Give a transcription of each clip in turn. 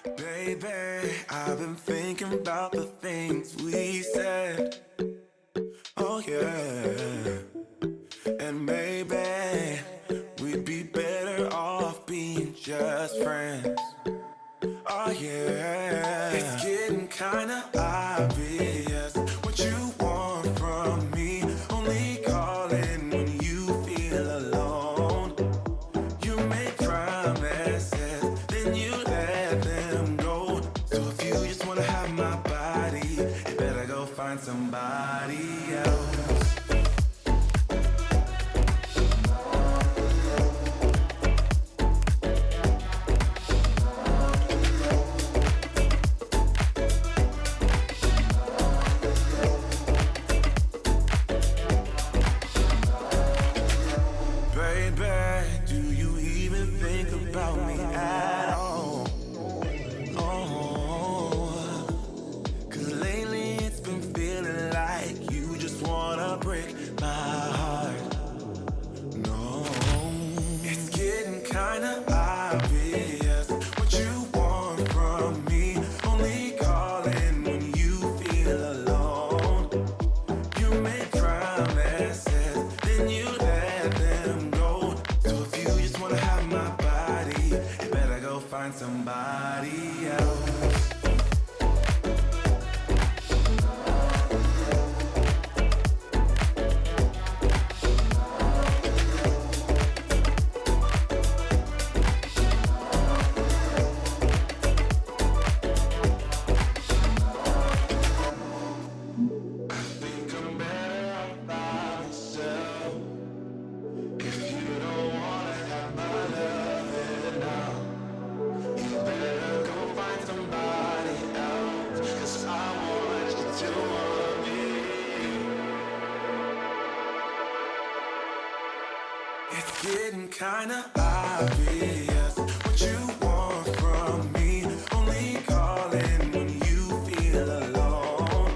Baby, I've been thinking about the things we said. Oh yeah. And maybe we'd be better off being just friends. Oh yeah. It's getting kinda obvious what you want from me. Only calling when you feel alone. You make promises, then you let them go. So if you just wanna have my body, you better go find somebody else. Find somebody else. Getting kinda obvious what you want from me. Only calling when you feel alone.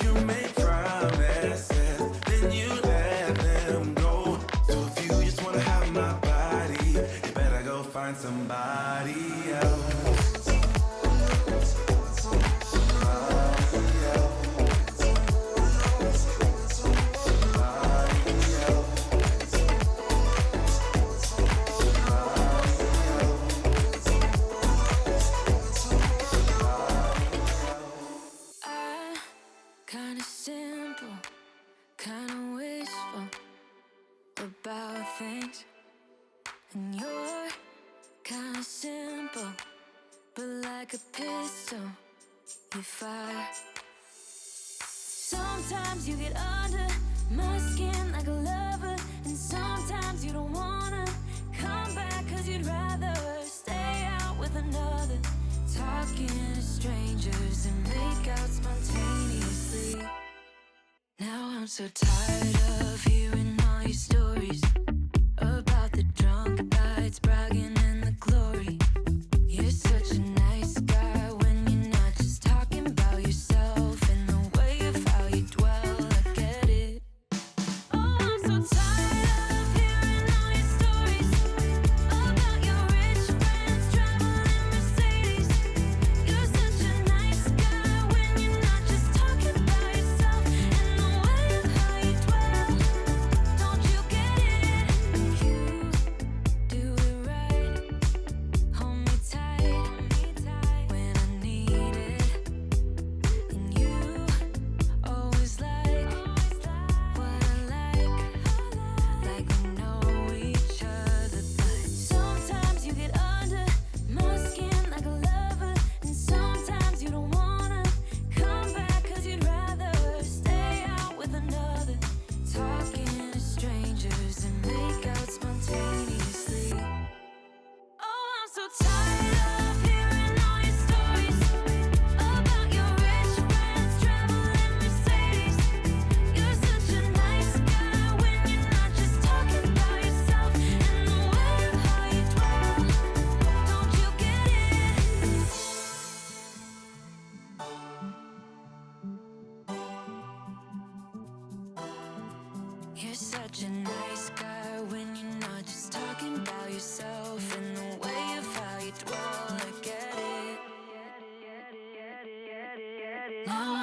You make promises, then you let them go. So if you just wanna have my body, you better go find somebody else. Kinda simple, kinda wishful about things. And you're kinda simple, but like a pistol, you fire. Sometimes you get under my skin like a lover, and sometimes you don't wanna come back 'cause you'd rather stay out with another. Talking to strangers and make out spontaneously. Now I'm so tired of hearing all your stories about the drunk nights, bragging in the glory. You're such a nice guy when you're not just talking about yourself and the way of how you dwell. I get it. Oh, I'm so tired of hearing all your stories about your rich friends traveling Mercedes. You're such a nice guy when you're not just talking about yourself and the way of how you dwell. Don't you get it?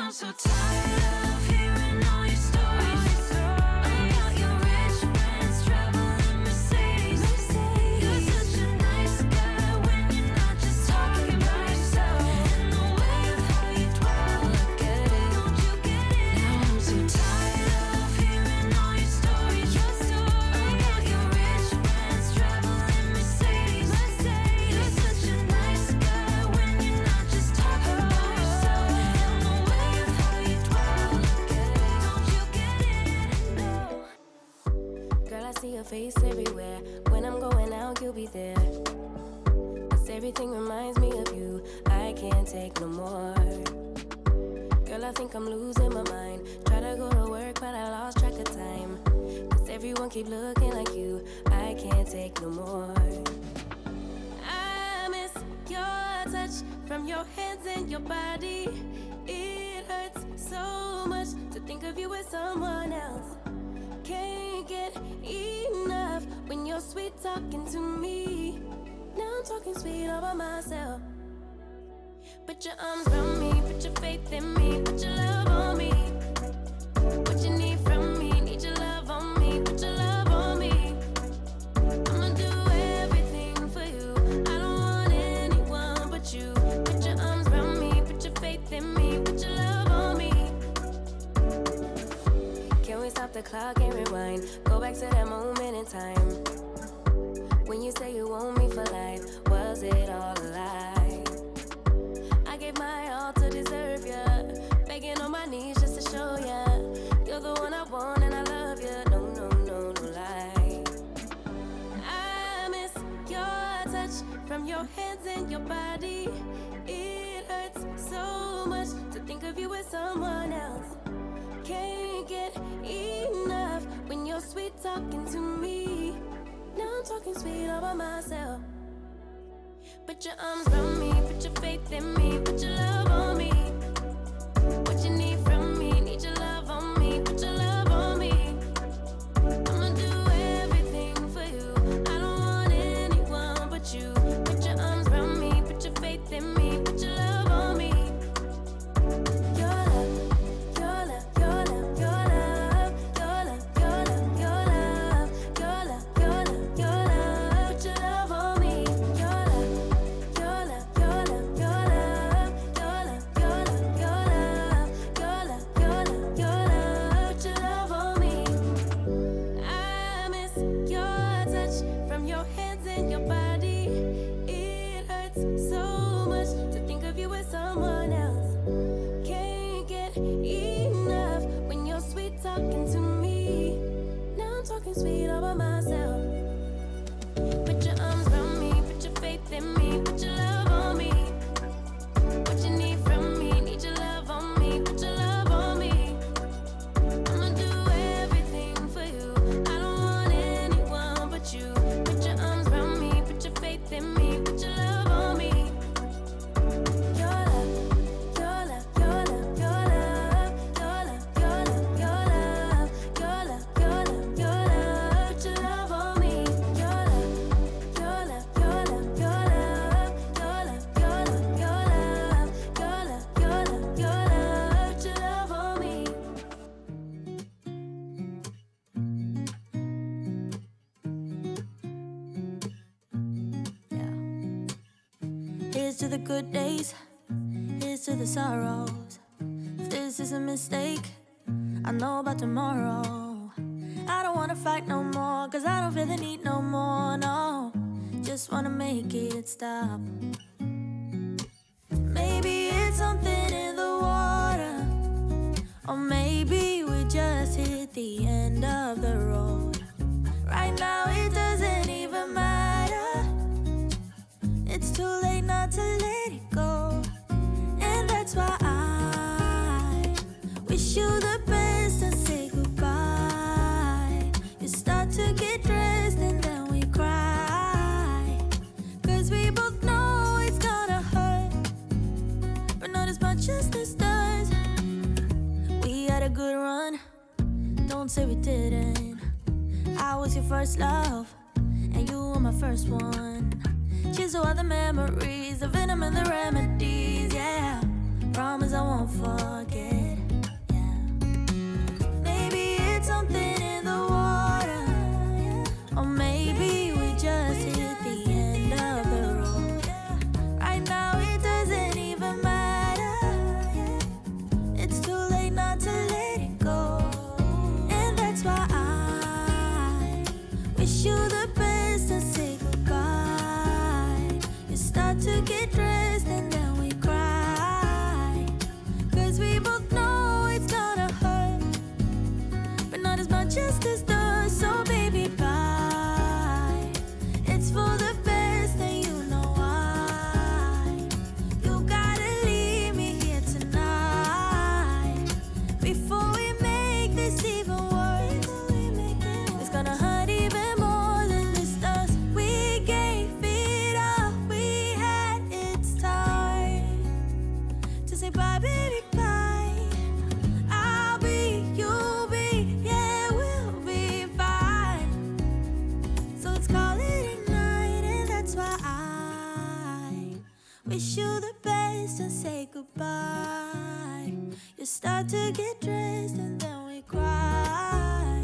I'm so tired of hearing all your stories about your rich friends traveling Mercedes. You're such a nice guy when you're not just talking about yourself. And the way of how you dwell, I get it. Don't you get it? Now I'm so tired of hearing all your stories about your rich friends traveling Mercedes. You're such a nice guy when you're not just talking about yourself. And the way of how you dwell, I get it. Don't you get it? No. Girl, I see your face everywhere. When I'm going out, you'll be there. 'Cause everything reminds me of you. I can't take no more. Girl, I think I'm losing my mind. Try to go to work, but I lost track of time. 'Cause everyone keep looking like you. I can't take no more. I miss your touch from your hands and your body. It hurts so much to think of you as someone else. Can't get enough when you're sweet talking to me. Now I'm talking sweet all by myself. Put your arms around me, put your faith in me, put your love on me. What you need from me, need your love on me, put your love on me. I'ma do everything for you. I don't want anyone but you. Put your arms around me, put your faith in me, put your love on me. Can we stop the clock and rewind? Go back to that moment in time when you say you want me for life. Was it all a lie? I gave my all to deserve ya, begging on my knees just to show ya you're the one I want and I love ya. No, no, no, no lie. I miss your touch from your hands and your body. It hurts so much to think of you as someone else. Can't get enough when you're sweet talking to me. Now I'm talking sweet all by myself. Put your arms around me, put your faith in me, put your love on me. What you need from me, need your love on me, put your love on me. I'ma do everything for you. I don't want anyone but you. Put your arms around me, put your faith in me, put your love on me. Your love, your love, your love, your love, your love, your love, your love, your love, your love, your love. Put your love on me. Your love, your love, your love, your love, your love, your love, your love, your love, your love, your love. Put your love on me. I miss your touch from your hands and your body. It hurts so much to think of you as someone else. Can't get enough when you're sweet talking to me. Now I'm talking sweet all by myself. Put your arms around me, put your faith in me, put your love on me. What you need from me, need your love on me, put your love on me. I'ma do everything for you. I don't want anyone but you. Put your arms around me, put your faith in me, put your love on me. Your love, your love, your love, your love, your love, your love, your love, your love, your love, your love. Put your love on me. Your love, your love, your love, your love, your love, your love, your love, your love, your love, your love. Put your love on me. Yeah. Here's to the good days, here's to the sorrows. If this is a mistake, I know about tomorrow. I don't wanna fight no more, 'cause I don't feel the need no more, no. Just wanna make it stop. Maybe it's something in the water, or maybe we just hit the end of the road. Right now it doesn't even matter. It's too late not to let it go. And that's why I wish you the best and say goodbye. You start to get dressed and then we cry, 'cause we both know it's gonna hurt, but not as much as this does. We had a good run, don't say we didn't. I was your first love, and you were my first one. Cheers to all the memories, the venom and the remedies, yeah. Promise I won't forget. say bye, baby, bye. I'll be, you'll be, yeah, we'll be fine. So let's call it a night, and that's why I wish you the best and say goodbye. You start to get dressed and then we cry,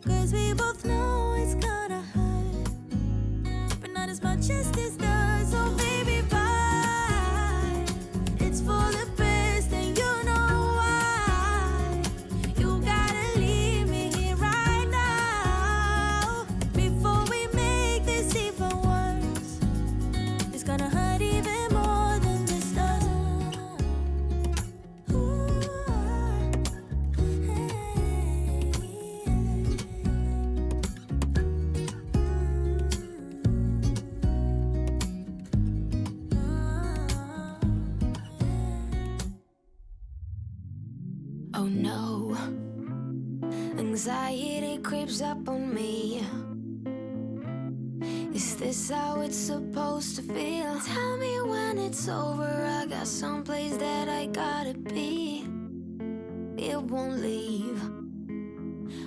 'cause we both know it's gonna hurt, but not as much as this does. So baby, bye. It's for the best and you know why. You gotta leave me here right now before we make this even worse. It's gonna hurt even more than this does. Oh no, anxiety creeps up on me. Is this how it's supposed to feel? Tell me when it's over. I got someplace that I gotta be. It won't leave.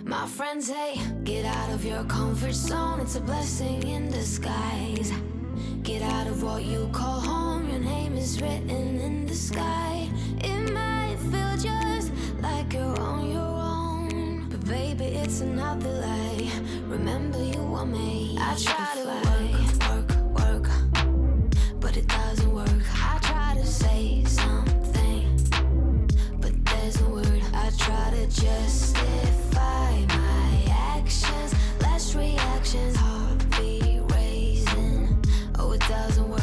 My friends say, get out of your comfort zone. It's a blessing in disguise. Get out of what you call home. Your name is written in the sky. It might feel just like you're on your own, but baby, it's another lie. Remember, you were made. I try to work, but it doesn't work. I try to say something, but there's no word. I try to justify my actions, less reactions, heartbeat raising. Oh, it doesn't work.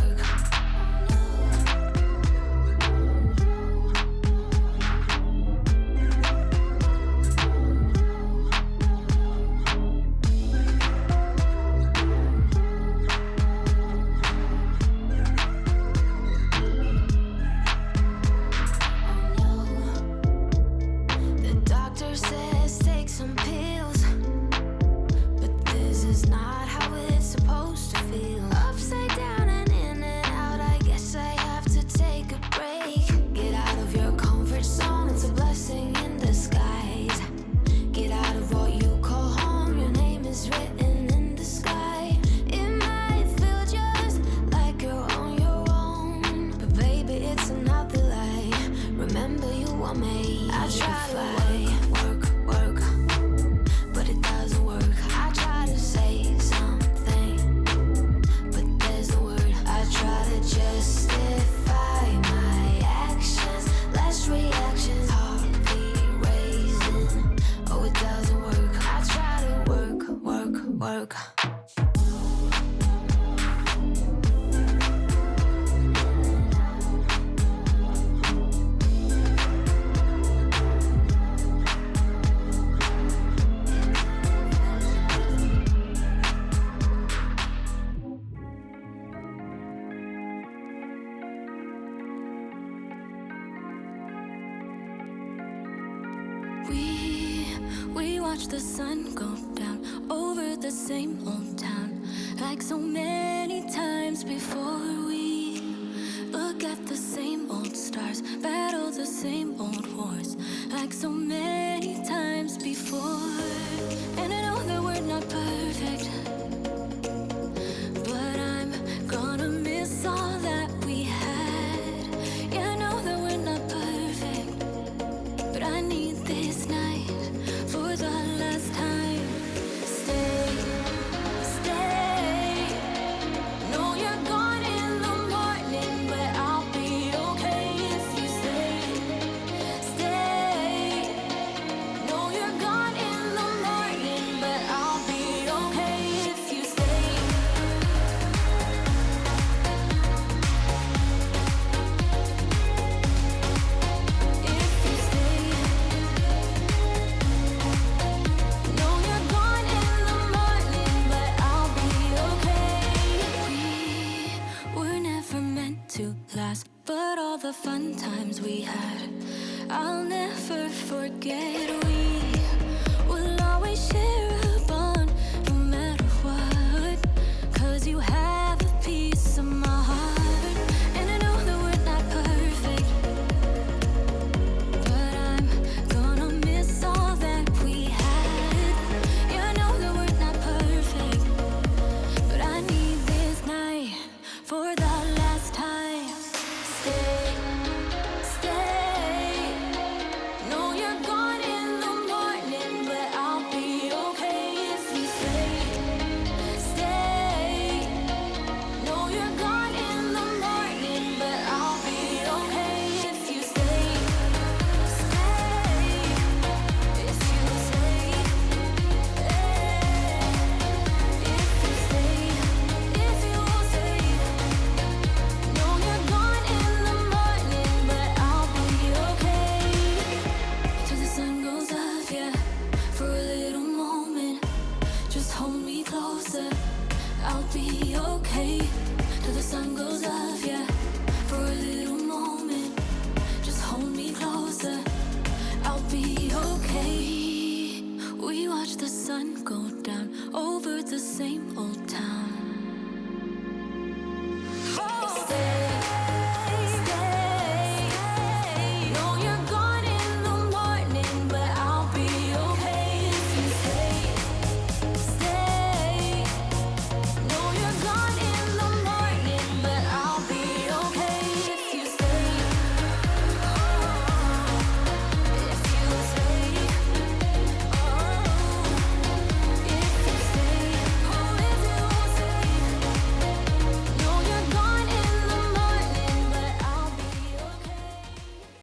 We watch the sun go down over the same old town, like so many times before. We look at the same old stars, battle the same old wars, like so many times before. And I know that we're not perfect, but I'm gonna miss all that we had. Yeah, I know that we're not perfect, but I need this night for the last time. Stay, stay. Know you're gone in the morning, but I'll be okay if you stay. Stay. Know you're gone in the morning, but I'll be okay if you stay. If you stay. Know you're gone in the morning, but I'll be okay. We were never meant to last, but all the fun times we had, I'll never forget. We will always share